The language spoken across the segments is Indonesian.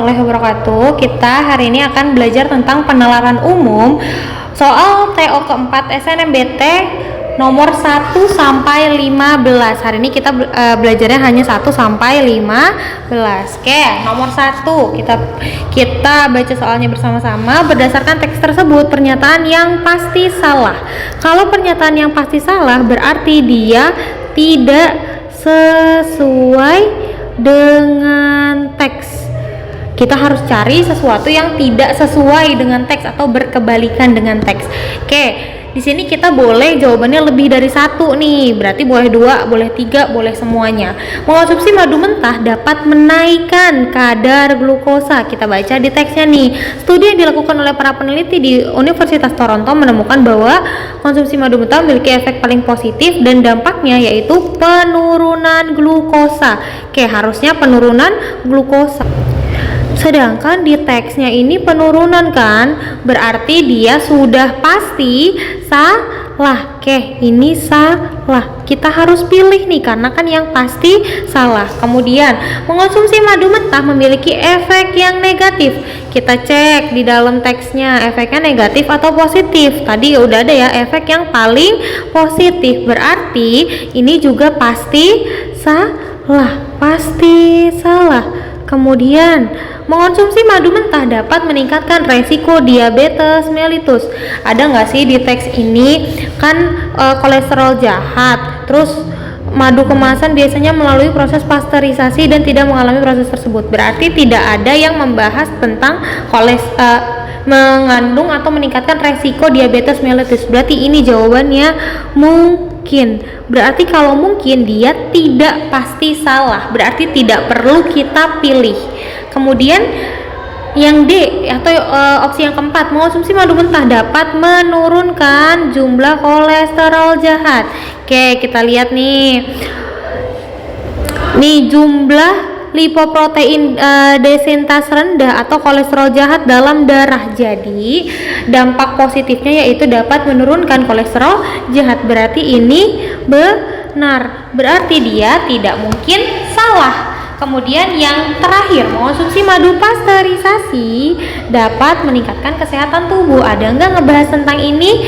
warahmatullahi wabarakatuh. Kita hari ini akan belajar tentang penalaran umum soal TO keempat SNMPT nomor 1 sampai 15. Hari ini kita belajarnya hanya 1 sampai 15. Oke, nomor 1 kita baca soalnya bersama-sama. Berdasarkan teks tersebut, pernyataan yang pasti salah. Kalau pernyataan yang pasti salah berarti dia tidak sesuai dengan teks. Kita harus cari sesuatu yang tidak sesuai dengan teks atau berkebalikan dengan teks. Oke, di sini kita boleh jawabannya lebih dari 1 nih. Berarti boleh 2, boleh 3, boleh semuanya. Mengonsumsi madu mentah dapat menaikkan kadar glukosa. Kita baca di teksnya nih. Studi yang dilakukan oleh para peneliti di Universitas Toronto menemukan bahwa konsumsi madu mentah memiliki efek paling positif dan dampaknya yaitu penurunan glukosa. Oke, harusnya penurunan glukosa. Sedangkan di teksnya ini penurunan kan, berarti dia sudah pasti salah. Oke, ini salah. Kita harus pilih nih karena kan yang pasti salah. Kemudian, mengonsumsi madu mentah memiliki efek yang negatif. Kita cek di dalam teksnya efeknya negatif atau positif. Tadi udah ada ya efek yang paling positif. Berarti ini juga pasti salah. Pasti salah. Kemudian, mengonsumsi madu mentah dapat meningkatkan resiko diabetes mellitus. Ada nggak sih di teks ini kan kolesterol jahat, terus madu kemasan biasanya melalui proses pasteurisasi dan tidak mengalami proses tersebut. Berarti tidak ada yang membahas tentang mengandung atau meningkatkan resiko diabetes mellitus. Berarti ini jawabannya mungkin. Berarti kalau mungkin dia tidak pasti salah. Berarti tidak perlu kita pilih. Kemudian yang D atau opsi yang keempat, mengonsumsi madu mentah dapat menurunkan jumlah kolesterol jahat. Oke, kita lihat nih. Nih jumlah lipoprotein desintas rendah atau kolesterol jahat dalam darah. Jadi dampak positifnya yaitu dapat menurunkan kolesterol jahat. Berarti ini benar. Berarti dia tidak mungkin salah. Kemudian yang terakhir, mengonsumsi madu pasteurisasi dapat meningkatkan kesehatan tubuh. Ada nggak ngebahas tentang ini?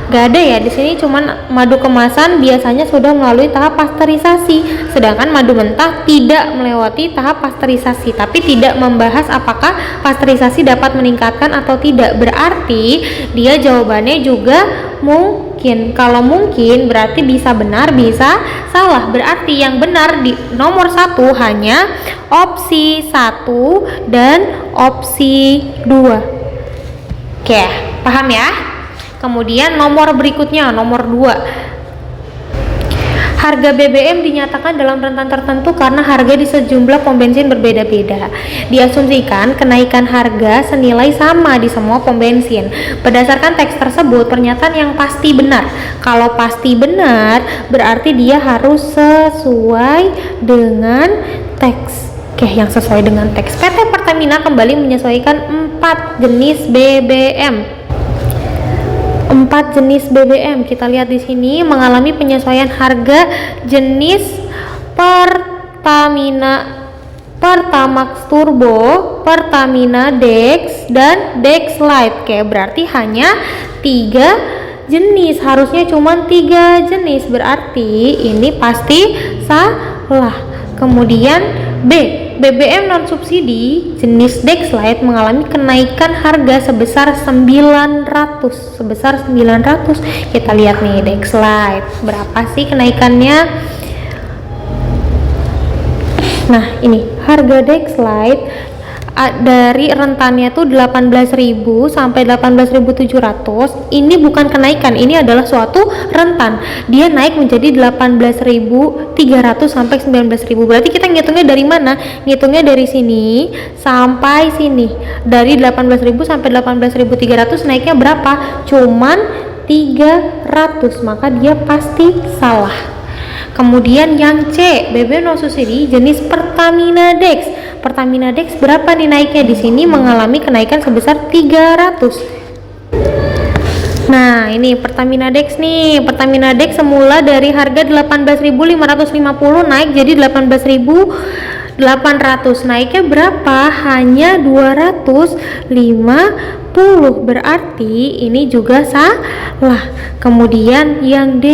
Gak ada ya, di sini cuman madu kemasan biasanya sudah melalui tahap pasteurisasi, sedangkan madu mentah tidak melewati tahap pasteurisasi, tapi tidak membahas apakah pasteurisasi dapat meningkatkan atau tidak. Berarti dia jawabannya juga mungkin. Kalau mungkin berarti bisa benar, bisa salah. Berarti yang benar di nomor 1 hanya opsi 1 dan opsi 2. Oke, paham ya? Kemudian nomor berikutnya, nomor 2. Harga BBM dinyatakan dalam rentan tertentu karena harga di sejumlah pom bensin berbeda-beda. Diasumsikan kenaikan harga senilai sama di semua pom bensin. Berdasarkan teks tersebut, pernyataan yang pasti benar. Kalau pasti benar, berarti dia harus sesuai dengan teks. Oke, yang sesuai dengan teks. PT Pertamina kembali menyesuaikan 4 jenis BBM. 4 jenis BBM kita lihat di sini mengalami penyesuaian harga jenis Pertamax Turbo, Pertamina Dex, dan Dex Lite. Oke, berarti hanya 3 jenis. Harusnya cuma 3 jenis. Berarti ini pasti salah. Kemudian B, BBM non subsidi jenis Dex Lite mengalami kenaikan harga sebesar 900. Kita lihat nih Dex Lite berapa sih kenaikannya. Nah, ini harga Dex Lite dari rentannya tuh 18.000 sampai 18.700. Ini bukan kenaikan, ini adalah suatu rentan. Dia naik menjadi 18.300 sampai 19.000. Berarti kita ngitungnya dari mana? Ngitungnya dari sini sampai sini. Dari 18.000 sampai 18.300 naiknya berapa? Cuman 300. Maka dia pasti salah. Kemudian yang C, BBM non subsidi jenis Pertamina Dex. Pertamina Dex berapa nih naiknya? Di sini mengalami kenaikan sebesar 300. Nah, ini Pertamina Dex nih. Pertamina Dex semula dari harga 18.550 naik jadi 18.000 800, naiknya berapa? Hanya 250. Berarti ini juga salah. Kemudian yang D,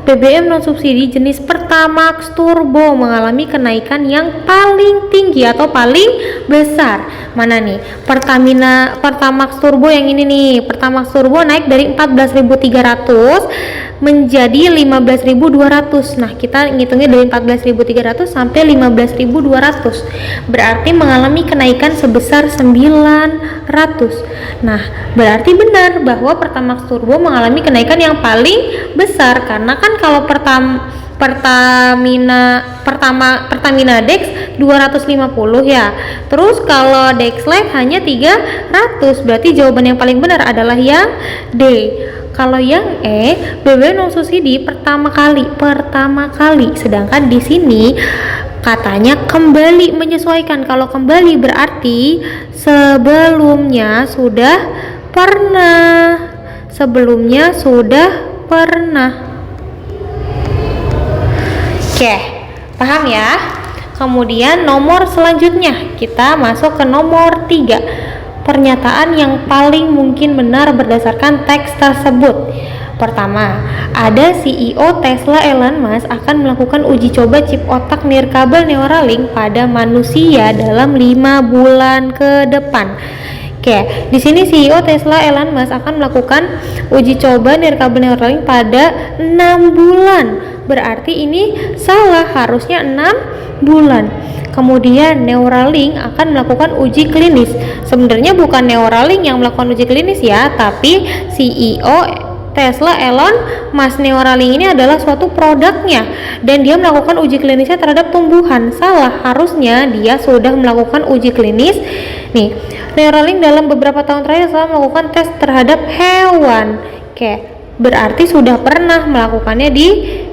BBM non subsidi jenis Pertamax Turbo mengalami kenaikan yang paling tinggi atau paling besar. Mana nih? Pertamax Turbo yang ini nih. Pertamax Turbo naik dari 14.300 menjadi 15.200. Nah, kita ngitungnya dari 14.300 sampai 15.200. Berarti mengalami kenaikan sebesar 900. Nah, berarti benar bahwa Pertamax Turbo mengalami kenaikan yang paling besar, karena kan kalau Pertamina Dex 250 ya. Terus kalau Dexlight hanya 300. Berarti jawaban yang paling benar adalah yang D. Kalau yang E, BBM non subsidi pertama kali. Sedangkan di sini katanya kembali menyesuaikan. Kalau kembali berarti sebelumnya sudah pernah. Oke, paham ya? Kemudian nomor selanjutnya kita masuk ke nomor 3. Pernyataan yang paling mungkin benar berdasarkan teks tersebut. Pertama, ada CEO Tesla Elon Musk akan melakukan uji coba chip otak nirkabel Neuralink pada manusia dalam 5 bulan ke depan. Oke, di sini CEO Tesla Elon Musk akan melakukan uji coba nirkabel Neuralink pada 6 bulan. Berarti ini salah, harusnya 6 bulan. Kemudian Neuralink akan melakukan uji klinis. Sebenarnya bukan Neuralink yang melakukan uji klinis ya, tapi CEO Tesla Elon Musk. Neuralink ini adalah suatu produknya dan dia melakukan uji klinisnya terhadap tumbuhan. Salah, harusnya dia sudah melakukan uji klinis. Nih, Neuralink dalam beberapa tahun terakhir telah melakukan tes terhadap hewan. Oke, berarti sudah pernah melakukannya di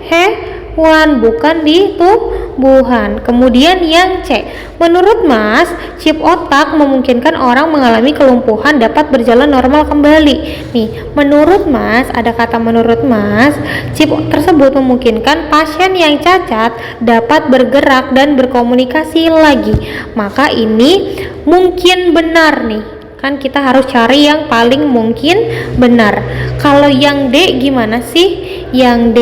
hewan, bukan di tumbuhan. Kemudian yang C, menurut Mas, chip otak memungkinkan orang mengalami kelumpuhan dapat berjalan normal kembali. Nih, menurut Mas, ada kata menurut Mas, chip tersebut memungkinkan pasien yang cacat dapat bergerak dan berkomunikasi lagi. Maka ini mungkin benar nih. Kan kita harus cari yang paling mungkin benar. Kalau yang D gimana sih? Yang D,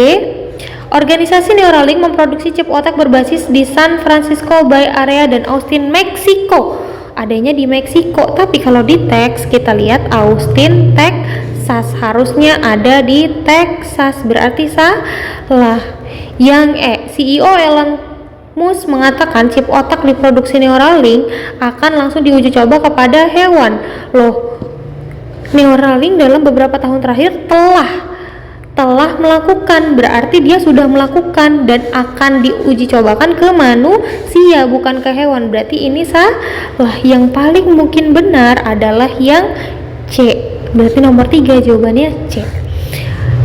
organisasi Neuralink memproduksi chip otak berbasis di San Francisco Bay Area dan Austin, Meksiko. Adanya di Meksiko, tapi kalau di teks kita lihat Austin, Texas. Harusnya ada di Texas, berarti salah. Yang E, CEO Elon Musk mengatakan chip otak diproduksi Neuralink akan langsung diuji coba kepada hewan. Loh, Neuralink dalam beberapa tahun terakhir telah melakukan, berarti dia sudah melakukan dan akan diuji cobakan ke manusia, bukan ke hewan. Berarti ini salah. Yang paling mungkin benar adalah yang C. Berarti nomor 3 jawabannya C.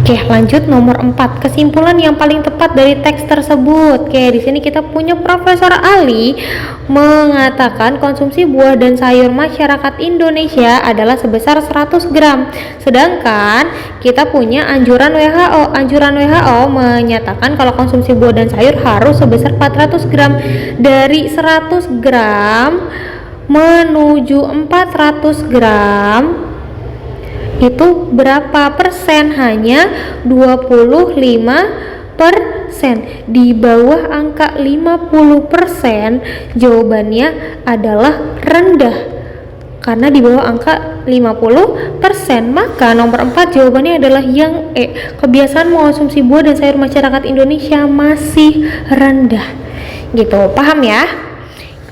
Oke, lanjut nomor 4. Kesimpulan yang paling tepat dari teks tersebut. Oke, di sini kita punya Profesor Ali mengatakan konsumsi buah dan sayur masyarakat Indonesia adalah sebesar 100 gram. Sedangkan kita punya anjuran WHO. Anjuran WHO menyatakan kalau konsumsi buah dan sayur harus sebesar 400 gram. Dari 100 gram menuju 400 gram itu berapa persen? Hanya 25%. Di bawah angka 50% jawabannya adalah rendah, karena di bawah angka 50%. Maka nomor 4 jawabannya adalah yang E. Kebiasaan mengonsumsi buah dan sayur masyarakat Indonesia masih rendah. Gitu, paham ya?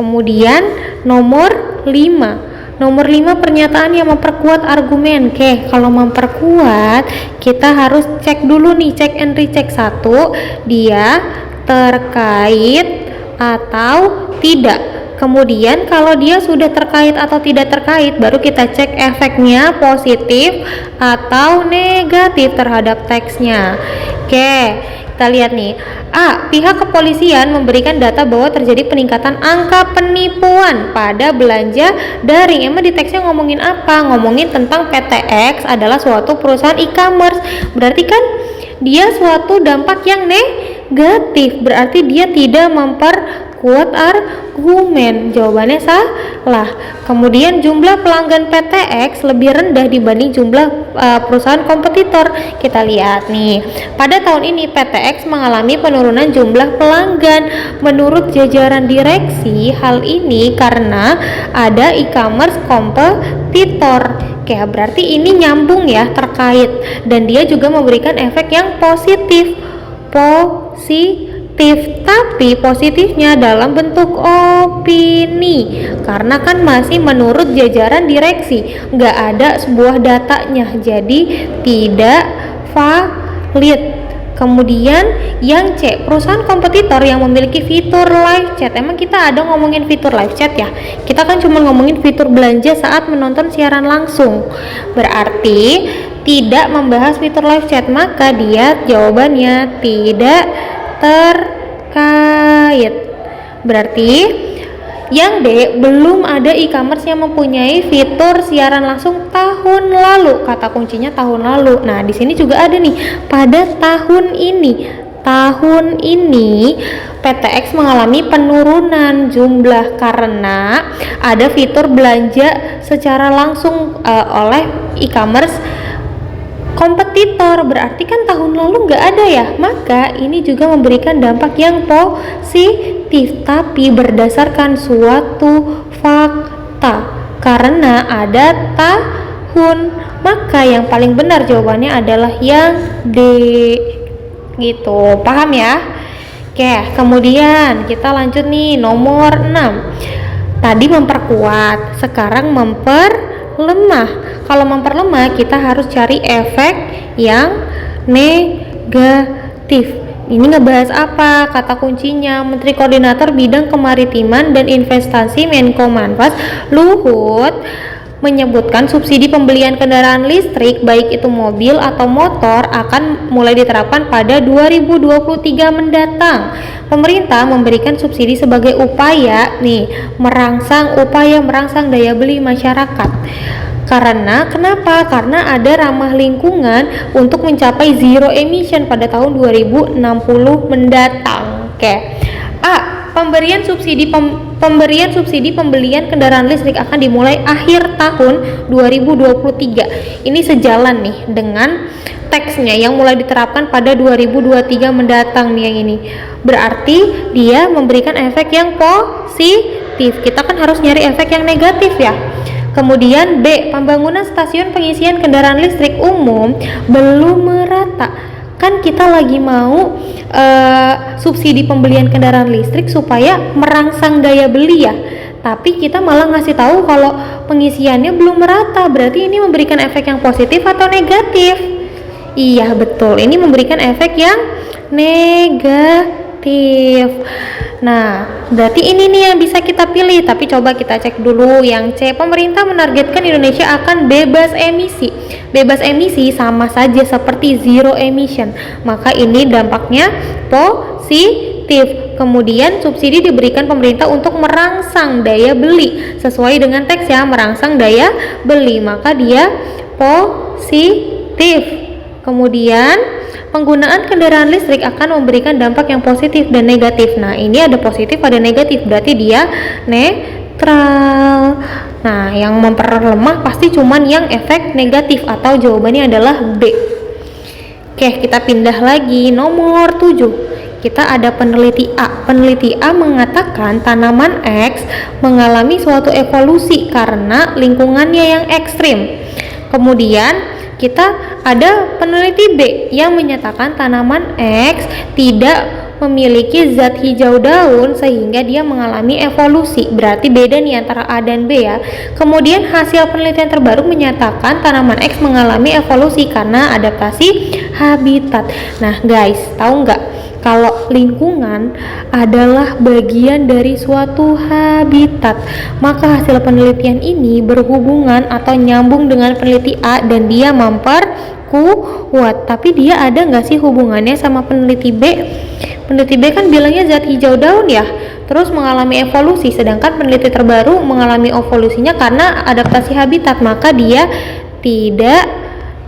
Kemudian nomor 5. Nomor 5, pernyataan yang memperkuat argumen. Oke, kalau memperkuat kita harus cek dulu nih, cek and recheck. 1, dia terkait atau tidak. Kemudian kalau dia sudah terkait atau tidak terkait, baru kita cek efeknya positif atau negatif terhadap teksnya. Oke, kita lihat nih. A, pihak kepolisian memberikan data bahwa terjadi peningkatan angka penipuan pada belanja daring. Emang di teksnya ngomongin apa? Ngomongin tentang PTX adalah suatu perusahaan e-commerce. Berarti kan dia suatu dampak yang negatif. Berarti dia tidak memperkuat kuat argumen. Jawabannya salah. Kemudian jumlah pelanggan PTX lebih rendah dibanding jumlah perusahaan kompetitor. Kita lihat nih, pada tahun ini PTX mengalami penurunan jumlah pelanggan. Menurut jajaran direksi, hal ini karena ada e-commerce kompetitor. Oke, berarti ini nyambung ya, terkait, dan dia juga memberikan efek yang positif, tapi positifnya dalam bentuk opini, karena kan masih menurut jajaran direksi, nggak ada sebuah datanya, jadi tidak valid. Kemudian yang C, perusahaan kompetitor yang memiliki fitur live chat. Emang kita ada ngomongin fitur live chat ya? Kita kan cuma ngomongin fitur belanja saat menonton siaran langsung. Berarti tidak membahas fitur live chat, maka dia jawabannya tidak terkait. Berarti yang D, belum ada e-commerce yang mempunyai fitur siaran langsung tahun lalu. Kata kuncinya tahun lalu. Nah, di sini juga ada nih, pada tahun ini PTX mengalami penurunan jumlah karena ada fitur belanja secara langsung oleh e-commerce kompetitor. Berarti kan tahun lalu nggak ada ya, maka ini juga memberikan dampak yang positif, tapi berdasarkan suatu fakta, karena ada tahun, maka yang paling benar jawabannya adalah yang D, gitu. Paham ya? Oke, kemudian kita lanjut nih, nomor 6. Tadi memperkuat, sekarang memperlemah. Kalau memperlemah, kita harus cari efek yang negatif. Ini ngebahas apa? Kata kuncinya, Menteri Koordinator Bidang Kemaritiman dan Investasi Menko Manpas Luhut menyebutkan subsidi pembelian kendaraan listrik baik itu mobil atau motor akan mulai diterapkan pada 2023 mendatang. Pemerintah memberikan subsidi sebagai upaya merangsang daya beli masyarakat. Kenapa? Karena ada ramah lingkungan untuk mencapai zero emission pada tahun 2060 mendatang. Oke. A. Pemberian subsidi pembelian kendaraan listrik akan dimulai akhir tahun 2023. Ini sejalan nih dengan teksnya yang mulai diterapkan pada 2023 mendatang nih yang ini. Berarti dia memberikan efek yang positif. Kita kan harus nyari efek yang negatif ya. Kemudian B, pembangunan stasiun pengisian kendaraan listrik umum belum merata. Kan kita lagi mau subsidi pembelian kendaraan listrik supaya merangsang daya beli ya, tapi kita malah ngasih tahu kalau pengisiannya belum merata. Berarti ini memberikan efek yang positif atau negatif? Iya betul, ini memberikan efek yang negatif. Nah, berarti ini nih yang bisa kita pilih, tapi coba kita cek dulu yang C. Pemerintah menargetkan Indonesia akan bebas emisi. Bebas emisi sama saja seperti zero emission, maka ini dampaknya positif. Kemudian subsidi diberikan pemerintah untuk merangsang daya beli, sesuai dengan teks ya, merangsang daya beli, maka dia positif. Kemudian penggunaan kendaraan listrik akan memberikan dampak yang positif dan negatif. Nah, ini ada positif, ada negatif, berarti dia netral. Nah, yang memperlemah pasti cuman yang efek negatif, atau jawabannya adalah B. Oke, kita pindah lagi, nomor 7. Kita ada peneliti A. Peneliti A mengatakan tanaman X mengalami suatu evolusi karena lingkungannya yang ekstrim. Kemudian kita ada peneliti B yang menyatakan tanaman X tidak memiliki zat hijau daun sehingga dia mengalami evolusi. Berarti beda nih antara A dan B ya. Kemudian hasil penelitian terbaru menyatakan tanaman X mengalami evolusi karena adaptasi habitat. Nah guys, tahu nggak kalau lingkungan adalah bagian dari suatu habitat, maka hasil penelitian ini berhubungan atau nyambung dengan peneliti A dan dia memperkuat. Tapi dia ada nggak sih hubungannya sama peneliti B? Peneliti B kan bilangnya zat hijau daun ya, terus mengalami evolusi, sedangkan peneliti terbaru mengalami evolusinya karena adaptasi habitat, maka dia tidak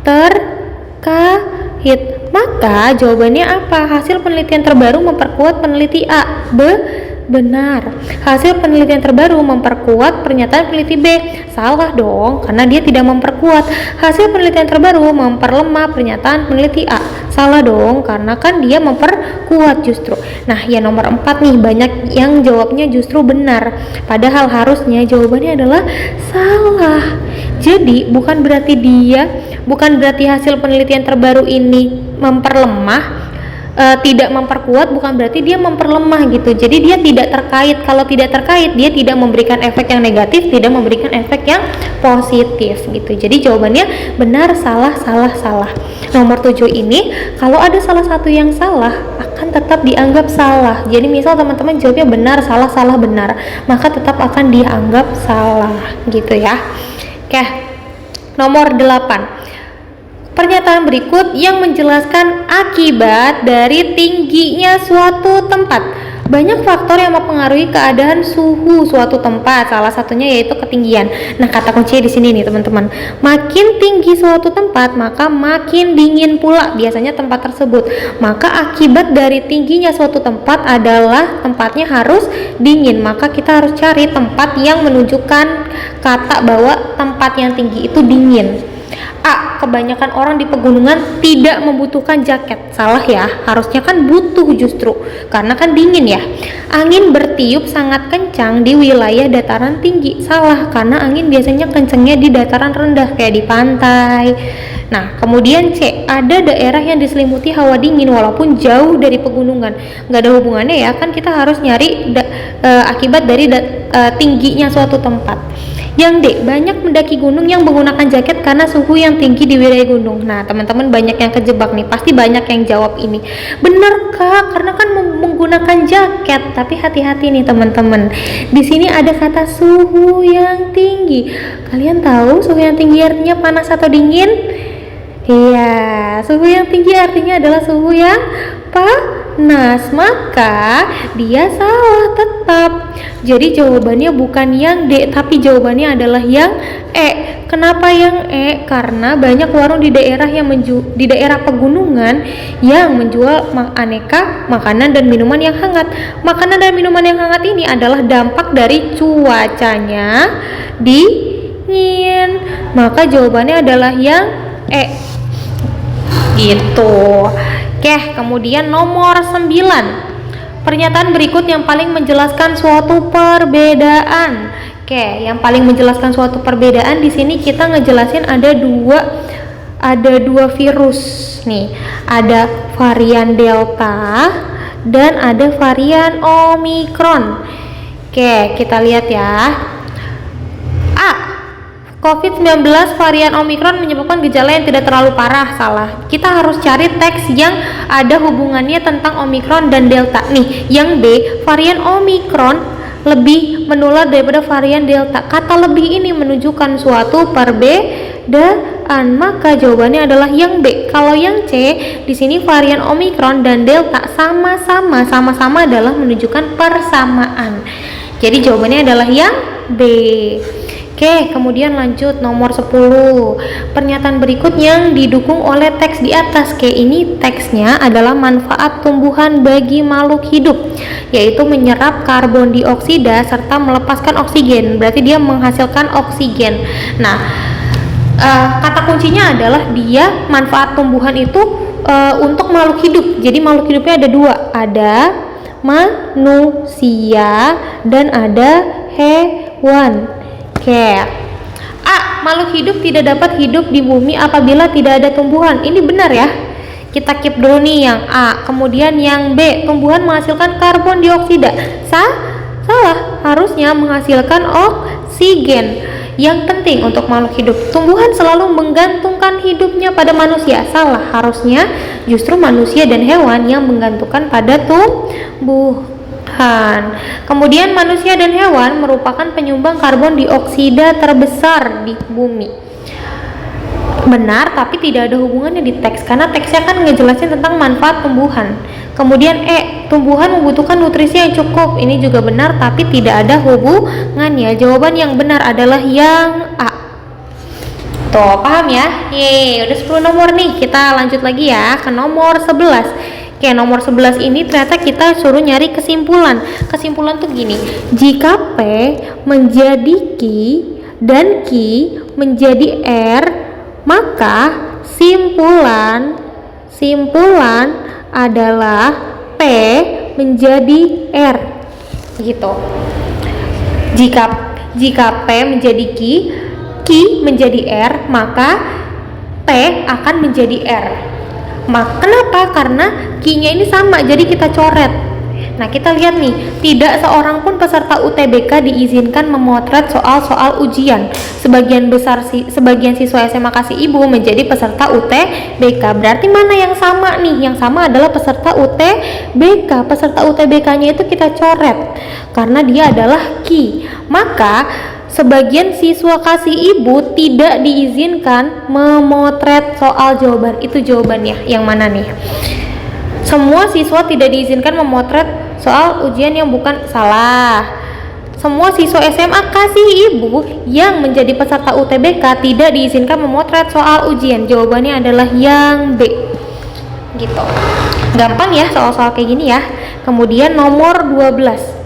terkait. Maka jawabannya apa? Hasil penelitian terbaru memperkuat peneliti A. benar. Hasil penelitian terbaru memperkuat pernyataan peneliti B. Salah dong, karena dia tidak memperkuat. Hasil penelitian terbaru memperlemah pernyataan peneliti A. Salah dong, karena kan dia memperkuat justru. Nah, yang nomor 4 nih, banyak yang jawabnya justru benar. Padahal harusnya jawabannya adalah salah. Jadi, bukan berarti hasil penelitian terbaru ini memperlemah, tidak memperkuat, bukan berarti dia memperlemah gitu. Jadi dia tidak terkait. Kalau tidak terkait, dia tidak memberikan efek yang negatif, tidak memberikan efek yang positif gitu. Jadi jawabannya benar, salah, salah, salah. Nomor 7 ini, kalau ada salah satu yang salah, akan tetap dianggap salah. Jadi misal teman-teman jawabnya benar, salah, salah, benar, maka tetap akan dianggap salah gitu ya. Oke, nomor 8. Pernyataan berikut yang menjelaskan akibat dari tingginya suatu tempat. Banyak faktor yang mempengaruhi keadaan suhu suatu tempat, salah satunya yaitu ketinggian. Nah, kata kuncinya di sini nih teman-teman. Makin tinggi suatu tempat, maka makin dingin pula biasanya tempat tersebut. Maka akibat dari tingginya suatu tempat adalah tempatnya harus dingin. Maka kita harus cari tempat yang menunjukkan kata bahwa tempat yang tinggi itu dingin. A. Kebanyakan orang di pegunungan tidak membutuhkan jaket. Salah ya, harusnya kan butuh justru, karena kan dingin ya. Angin bertiup sangat kencang di wilayah dataran tinggi. Salah, karena angin biasanya kencangnya di dataran rendah kayak di pantai. Nah, kemudian C. Ada daerah yang diselimuti hawa dingin walaupun jauh dari pegunungan. Nggak ada hubungannya ya, kan kita harus nyari akibat dari tingginya suatu tempat. Yang D. Banyak mendaki gunung yang menggunakan jaket karena suhu yang tinggi di wilayah gunung. Nah, teman-teman banyak yang kejebak nih. Pasti banyak yang jawab ini. Bener Kak, karena kan menggunakan jaket. Tapi hati-hati nih teman-teman. Di sini ada kata suhu yang tinggi. Kalian tahu suhu yang tinggi artinya panas atau dingin? Iya, suhu yang tinggi artinya adalah suhu yang panas, maka dia salah tetap. Jadi jawabannya bukan yang D, tapi jawabannya adalah yang E. Kenapa yang E? Karena banyak warung di daerah di daerah pegunungan yang menjual aneka makanan dan minuman yang hangat. Makanan dan minuman yang hangat ini adalah dampak dari cuacanya dingin. Maka jawabannya adalah yang E. Gitu. Oke, kemudian nomor 9. Pernyataan berikut yang paling menjelaskan suatu perbedaan. Oke, yang paling menjelaskan suatu perbedaan di sini kita ngejelasin ada dua virus nih. Ada varian Delta dan ada varian Omicron. Oke, kita lihat ya. A. COVID-19 varian Omicron menyebabkan gejala yang tidak terlalu parah. Salah. Kita harus cari teks yang ada hubungannya tentang Omicron dan Delta. Nih, yang B, varian Omicron lebih menular daripada varian Delta. Kata lebih ini menunjukkan suatu perbedaan. Maka jawabannya adalah yang B. Kalau yang C, di sini varian Omicron dan Delta sama-sama adalah menunjukkan persamaan. Jadi jawabannya adalah yang B. Oke, kemudian lanjut nomor 10. Pernyataan berikut yang didukung oleh teks di atas. Oke, ini teksnya adalah manfaat tumbuhan bagi makhluk hidup, yaitu menyerap karbon dioksida serta melepaskan oksigen. Berarti dia menghasilkan oksigen. Nah, kata kuncinya adalah dia manfaat tumbuhan itu untuk makhluk hidup. Jadi makhluk hidupnya ada dua, ada manusia dan ada hewan. Oke. A. Makhluk hidup tidak dapat hidup di bumi apabila tidak ada tumbuhan. Ini benar ya. Kita keep dulu nih yang A. Kemudian yang B. Tumbuhan menghasilkan karbon dioksida. Salah. Harusnya menghasilkan oksigen. Yang penting untuk makhluk hidup, tumbuhan selalu menggantungkan hidupnya pada manusia. Salah. Harusnya justru manusia dan hewan yang menggantungkan pada tumbuhan. Kemudian manusia dan hewan merupakan penyumbang karbon dioksida terbesar di bumi. Benar, tapi tidak ada hubungannya di teks karena teksnya kan ngejelasin tentang manfaat tumbuhan. Kemudian E, tumbuhan membutuhkan nutrisi yang cukup. Ini juga benar, tapi tidak ada hubungannya. Jawaban yang benar adalah yang A. Tuh, paham ya? Yeay, udah 10 nomor nih. Kita lanjut lagi ya ke nomor 11. Oke, nomor 11 ini ternyata kita suruh nyari kesimpulan. Kesimpulan tuh gini, jika P menjadi Q dan Q menjadi R, maka simpulan adalah P menjadi R gitu. Jika P menjadi Q menjadi R, maka P akan menjadi R. Kenapa? Karena Q-nya ini sama, jadi kita coret. Nah, kita lihat nih, tidak seorang pun peserta UTBK diizinkan memotret soal-soal ujian. Sebagian siswa SMA Kasih Ibu menjadi peserta UTBK. Berarti mana yang sama nih? Yang sama adalah peserta UTBK. Peserta UTBK-nya itu kita coret karena dia adalah Q. Maka sebagian siswa Kasih Ibu tidak diizinkan memotret soal jawaban. Itu jawabannya. Yang mana nih? Semua siswa tidak diizinkan memotret soal ujian yang bukan salah. Semua siswa SMA Kasih Ibu yang menjadi peserta UTBK tidak diizinkan memotret soal ujian. Jawabannya adalah yang B. Gitu. Gampang ya soal-soal kayak gini ya. Kemudian nomor 12.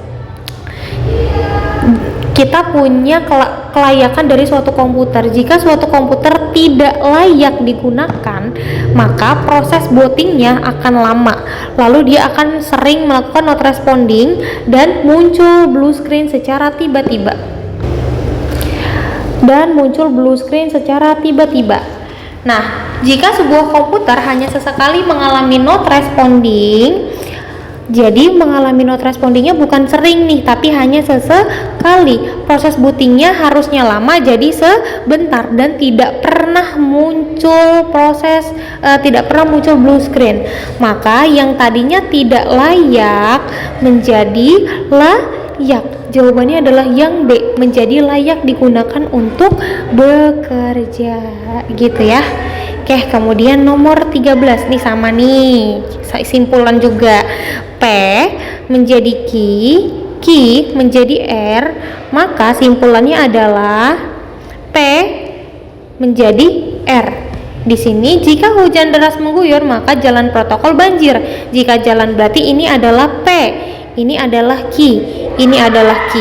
Kita punya kelayakan dari suatu komputer. Jika suatu komputer tidak layak digunakan, maka proses bootingnya akan lama. Lalu dia akan sering melakukan not responding dan muncul blue screen secara tiba-tiba. Nah, jika sebuah komputer hanya sesekali mengalami not responding, jadi mengalami not respondingnya bukan sering nih, tapi hanya sesekali. Proses bootingnya harusnya lama, jadi sebentar dan tidak pernah muncul blue screen. Maka yang tadinya tidak layak menjadi layak. Jawabannya adalah yang B, menjadi layak digunakan untuk bekerja, gitu ya. Oke, kemudian nomor 13 nih sama nih, simpulan juga. P menjadi Q menjadi R, maka simpulannya adalah P menjadi R. Di sini jika hujan deras mengguyur maka jalan protokol banjir. Jika jalan berarti ini adalah P, ini adalah Q, ini adalah Q,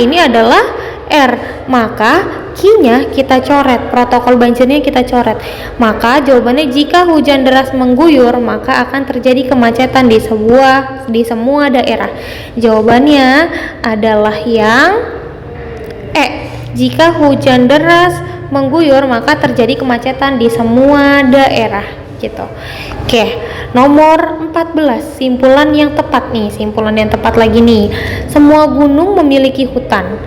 ini adalah R. Maka Q-nya kita coret, protokol banjirnya kita coret. Maka jawabannya jika hujan deras mengguyur maka akan terjadi kemacetan di semua daerah. Jawabannya adalah yang E. Jika hujan deras mengguyur maka terjadi kemacetan di semua daerah, gitu. Oke, nomor 14, simpulan yang tepat nih, simpulan yang tepat lagi nih. Semua gunung memiliki hutan.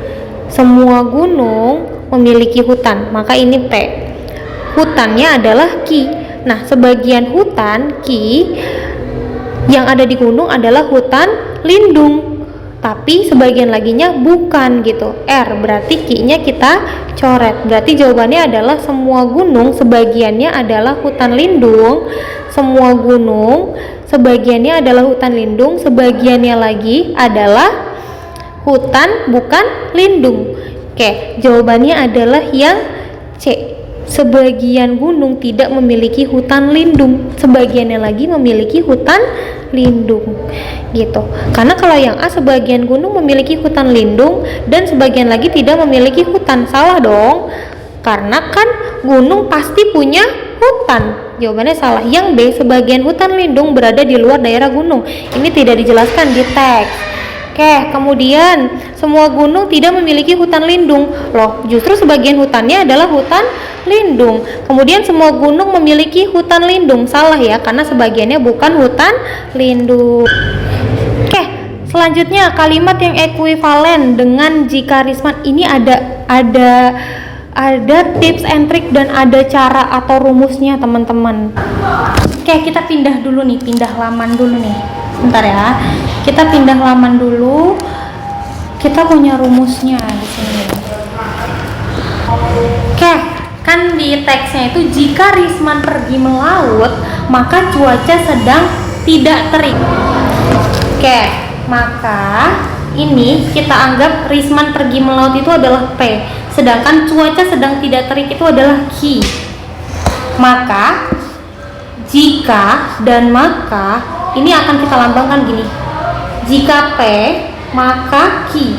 Semua gunung memiliki hutan, maka ini P. Hutannya adalah Q. Nah, sebagian hutan Q yang ada di gunung adalah hutan lindung, tapi sebagian laginya bukan, gitu. R, berarti Q-nya kita coret. Berarti jawabannya adalah semua gunung sebagiannya adalah hutan lindung. Semua gunung sebagiannya adalah hutan lindung, sebagiannya lagi adalah hutan bukan lindung. Oke, jawabannya adalah yang C. Sebagian gunung tidak memiliki hutan lindung, sebagiannya lagi memiliki hutan lindung, gitu. Karena kalau yang A, sebagian gunung memiliki hutan lindung dan sebagian lagi tidak memiliki hutan, salah dong. Karena kan gunung pasti punya hutan. Jawabannya salah. Yang B, sebagian hutan lindung berada di luar daerah gunung. Ini tidak dijelaskan di teks. Oke, kemudian semua gunung tidak memiliki hutan lindung. Loh, justru sebagian hutannya adalah hutan lindung. Kemudian semua gunung memiliki hutan lindung. Salah ya, karena sebagiannya bukan hutan lindung. Oke, selanjutnya kalimat yang ekuivalen dengan jika Risman. Ini ada tips and trick dan ada cara atau rumusnya, teman-teman. Oke, kita pindah dulu nih, pindah laman dulu nih. Bentar ya. Kita pindah halaman dulu. Kita punya rumusnya di sini. Oke, kan di teksnya itu jika Risman pergi melaut, maka cuaca sedang tidak terik. Oke, maka ini kita anggap Risman pergi melaut itu adalah P, sedangkan cuaca sedang tidak terik itu adalah Q. Maka jika dan maka ini akan kita lambangkan gini. Jika P, maka Q.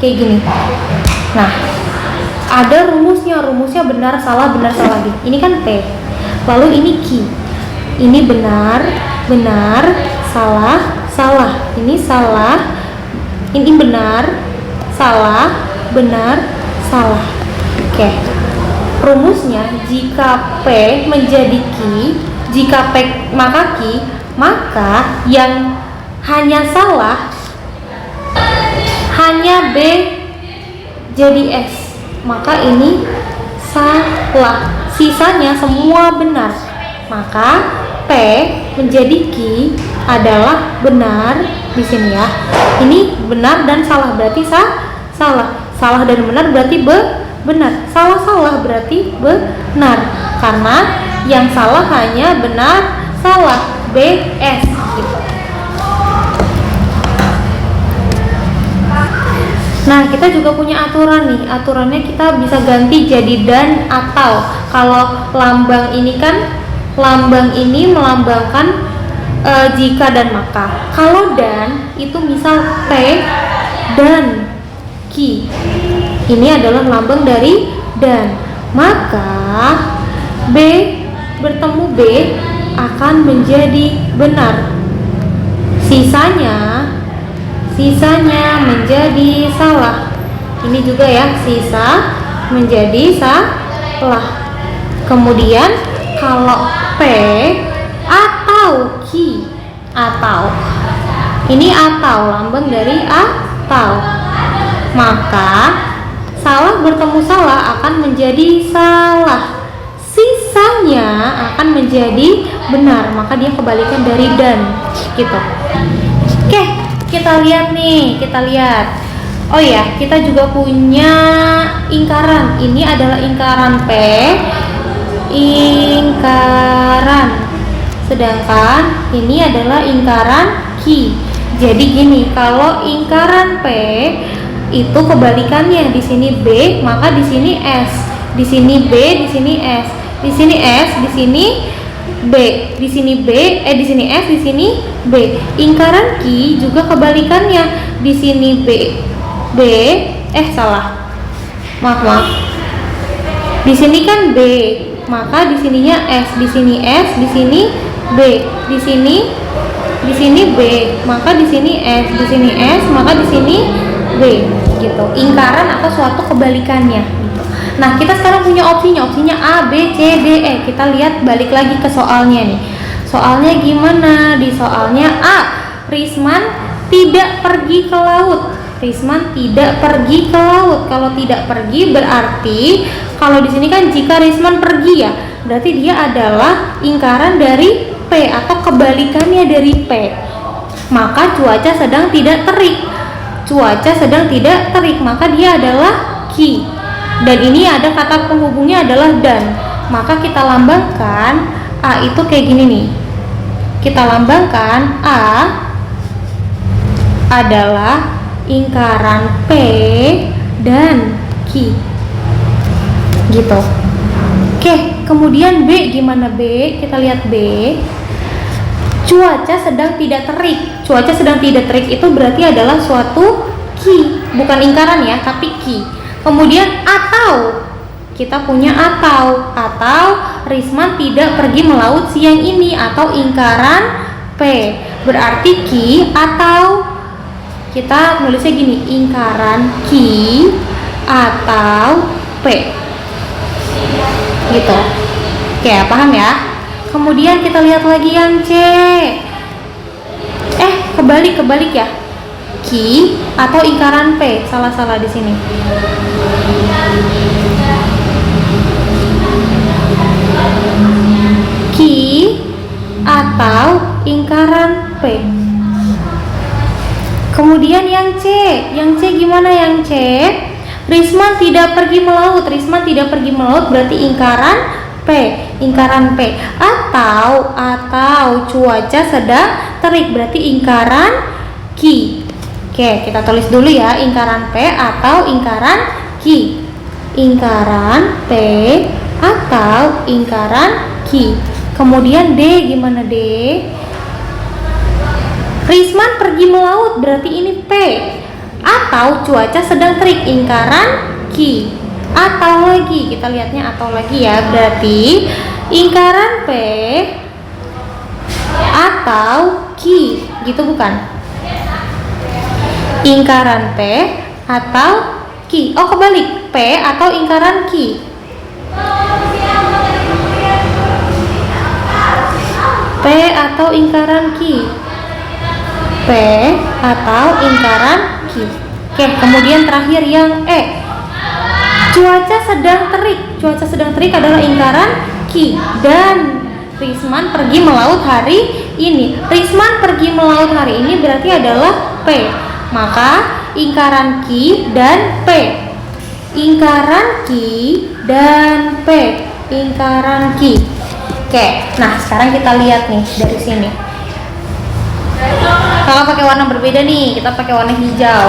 Kayak gini. Nah, ada rumusnya benar salah gini. Ini kan P. Lalu ini Q. Ini benar, salah. Ini salah. Ini benar, salah. Oke. Rumusnya jika P menjadi Q, jika P maka Q, maka yang hanya salah hanya B jadi S. Maka ini salah. Sisanya semua benar. Maka P menjadi Q adalah benar di sini ya. Ini benar dan salah berarti salah. Salah dan benar berarti benar. Salah berarti benar. Karena yang salah hanya benar, salah. BS gitu. Nah, kita juga punya aturan nih. Aturannya kita bisa ganti jadi dan atau. Kalau lambang ini kan, lambang ini melambangkan jika dan maka. Kalau dan itu misal P dan Q. Ini adalah lambang dari dan. Maka B bertemu B akan menjadi benar. Sisanya menjadi salah. Ini juga ya, sisa menjadi salah. Kemudian kalau P atau Q, atau ini atau lambang dari atau, maka salah bertemu salah akan menjadi salah. Sisanya akan menjadi benar, maka dia kebalikan dari dan gitu. Oke, kita lihat. Oh ya, kita juga punya ingkaran. Ini adalah ingkaran P, sedangkan ini adalah ingkaran Q. Jadi gini, kalau ingkaran P itu kebalikannya, di sini B, maka di sini S, di sini B, di sini S, di sini S, di sini B, di sini B, di sini S, di sini B. Ingkaran Q juga kebalikannya, di sini maaf. Di sini kan B, maka di sininya S, di sini S, di sini B, di sini B, maka di sini S, di sini S, maka di sini B gitu. Ingkaran atau suatu kebalikannya gitu. Nah, kita sekarang punya opsinya A, B, C, D, E. Kita lihat, balik lagi ke soalnya nih. Soalnya gimana? Di soalnya A, Risman tidak pergi ke laut. Risman tidak pergi ke laut. Kalau tidak pergi berarti, kalau di sini kan jika Risman pergi ya, berarti dia adalah ingkaran dari P atau kebalikannya dari P. Maka cuaca sedang tidak terik. Maka dia adalah Q. Dan ini ada kata penghubungnya adalah dan. Maka kita lambangkan A itu kayak gini nih. Kita lambangkan A adalah ingkaran P dan Q gitu. Oke, kemudian B gimana? B, kita lihat B. Cuaca sedang tidak terik itu berarti adalah suatu Q, bukan ingkaran ya, tapi Q. Kemudian atau, kita punya atau Risman tidak pergi melaut siang ini, atau ingkaran P, berarti Q atau, kita nulisnya gini, ingkaran Q atau P gitu. Oke, paham ya? Kemudian kita lihat lagi yang C. Kebalik ya. Q atau ingkaran P, salah di sini. Q atau ingkaran P. Kemudian yang C gimana yang C? Risman tidak pergi melaut berarti ingkaran P. Atau cuaca sedang terik berarti ingkaran Q. Oke, kita tulis dulu ya, ingkaran P atau ingkaran Q. Ingkaran P atau ingkaran Q. Kemudian D gimana D? Risman pergi melaut, berarti ini P. Atau cuaca sedang terik, ingkaran Q. Atau lagi, kita lihatnya atau lagi ya, berarti ingkaran P atau Q, gitu bukan? Ingkaran P atau Q. Oh, kebalik, P atau ingkaran Q. P atau ingkaran Q. P atau ingkaran Q. Oke, kemudian terakhir yang E. Cuaca sedang terik. Cuaca sedang terik adalah ingkaran Q. Dan Risman pergi melaut hari ini. Risman pergi melaut hari ini berarti adalah P. Maka ingkaran Q dan P. Ingkaran Q dan P. Ingkaran Q. Oke, nah sekarang kita lihat nih dari sini. Kalau pakai warna berbeda nih, kita pakai warna hijau.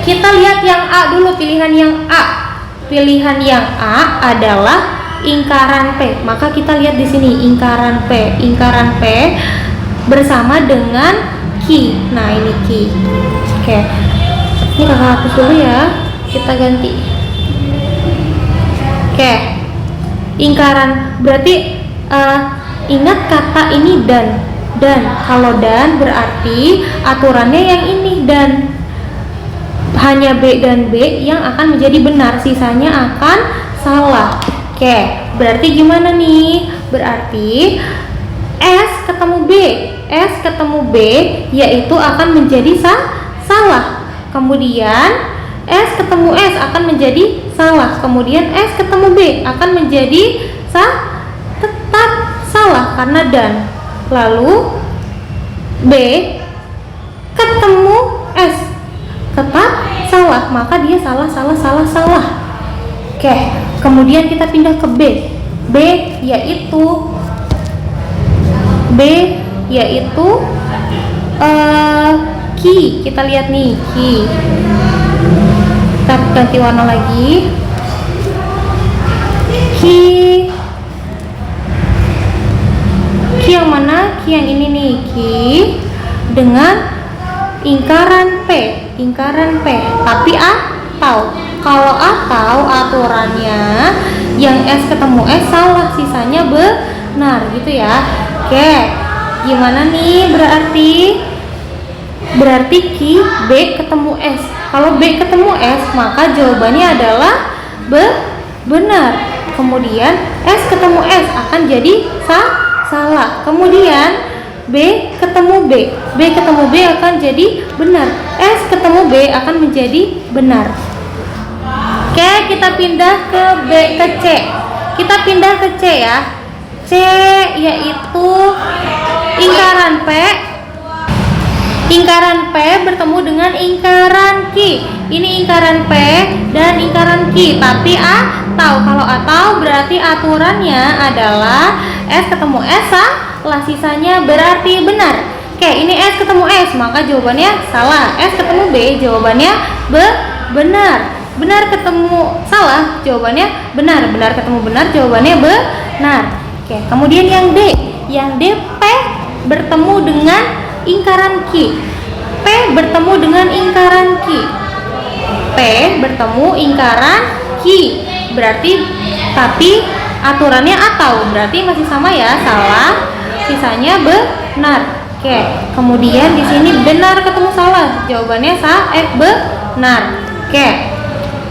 Kita lihat yang A dulu, pilihan yang A. Pilihan yang A adalah ingkaran P. Maka kita lihat di sini ingkaran P. Ingkaran P bersama dengan Q. Nah, ini Q. Oke. Ini kakak hapus dulu ya. Kita ganti. Oke. Ingkaran berarti ingat kata ini dan. Kalau dan berarti aturannya yang ini dan. Hanya B dan B yang akan menjadi benar, sisanya akan salah. Oke, berarti gimana nih? Berarti S ketemu B, S ketemu B yaitu akan menjadi salah. Kemudian S ketemu S akan menjadi salah. Kemudian S ketemu B akan menjadi tetap salah karena dan. Lalu B ketemu S tetap salah, maka dia salah. Oke, kemudian kita pindah ke B. B yaitu Q. Kita lihat nih Q. Kita ganti warna lagi. Q yang mana? Q yang ini nih, Q dengan ingkaran P. Tapi atau kalau atau aturannya yang S ketemu S salah, sisanya benar gitu ya. Oke, gimana nih berarti Q B ketemu S. Kalau B ketemu S maka jawabannya adalah benar. Kemudian S ketemu S akan jadi salah. Kemudian B ketemu B ketemu B akan jadi benar. S ketemu B akan menjadi benar. Oke, kita pindah ke B ke C. Kita pindah ke C ya. C yaitu ingkaran P. Ingkaran P bertemu dengan ingkaran Q. Ini ingkaran P dan ingkaran Q. Tapi atau berarti aturannya adalah S ketemu S salah, sisanya berarti benar. Oke, ini S ketemu S, maka jawabannya salah. S ketemu B, jawabannya benar. Benar ketemu salah, jawabannya benar. Benar ketemu benar, jawabannya benar. Oke, kemudian yang D. Yang D, P bertemu dengan ingkaran Q. P bertemu dengan ingkaran Q. P bertemu ingkaran Q. Berarti tapi aturannya atau, berarti masih sama ya, salah, sisanya benar. Oke, kemudian di sini benar ketemu salah, jawabannya benar. Oke,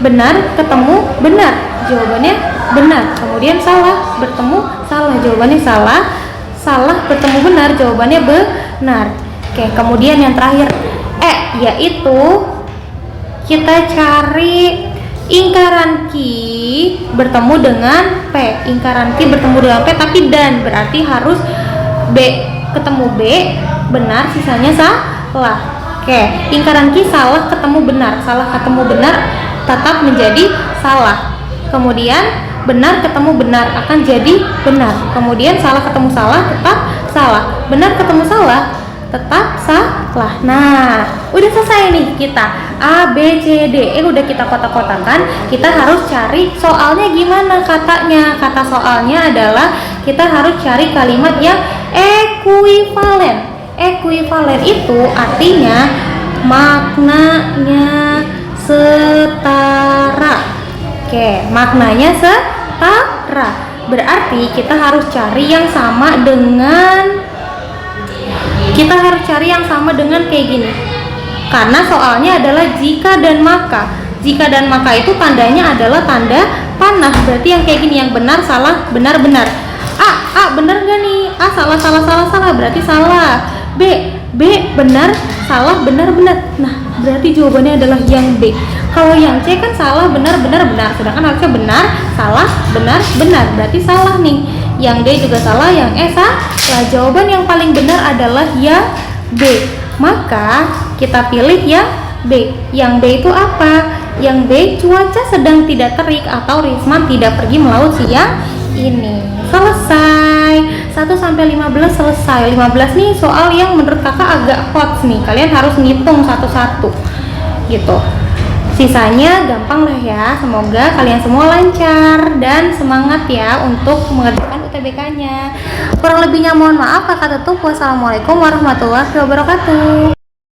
benar ketemu benar, jawabannya benar. Kemudian salah bertemu salah, jawabannya salah. Salah bertemu benar, jawabannya benar. Oke, kemudian yang terakhir yaitu kita cari ingkaran Q bertemu dengan P. Ingkaran Q bertemu dengan P tapi dan, berarti harus B ketemu B benar, sisanya salah. Oke, ingkaran Q salah ketemu benar, tetap menjadi salah. Kemudian benar ketemu benar akan jadi benar. Kemudian salah ketemu salah tetap salah. Benar ketemu salah tetap salah. Nah, udah selesai nih kita A, B, C, D. Udah kita kotak-kotakan. Kita harus cari soalnya gimana katanya. Kata soalnya adalah kita harus cari kalimat yang ekuivalen. Ekuivalen itu artinya maknanya setara. Oke, maknanya setara. Berarti kita harus cari yang sama dengan kayak gini. Karena soalnya adalah jika dan maka. Jika dan maka itu tandanya adalah tanda panah. Berarti yang kayak gini, yang benar, salah, benar, benar. A benar gak nih? A salah, berarti salah. B benar, salah, benar, benar. Nah, berarti jawabannya adalah yang B. Kalau yang C kan salah, benar, benar, benar. Sedangkan harusnya benar, salah, benar, benar. Berarti salah nih. Yang D juga salah, yang E salah. Jawaban yang paling benar adalah yang B. Maka kita pilih yang B. Yang B itu apa? Yang B, cuaca sedang tidak terik atau Risman tidak pergi melaut siang ini. Selesai. 1 sampai 15 selesai. 15 nih soal yang menurut kakak agak hot nih. Kalian harus ngitung satu-satu gitu. Sisanya gampang lah ya. Semoga kalian semua lancar dan semangat ya untuk mengerjakan UTBK-nya. Kurang lebihnya mohon maaf, kakak tutup. Wassalamualaikum warahmatullahi wabarakatuh.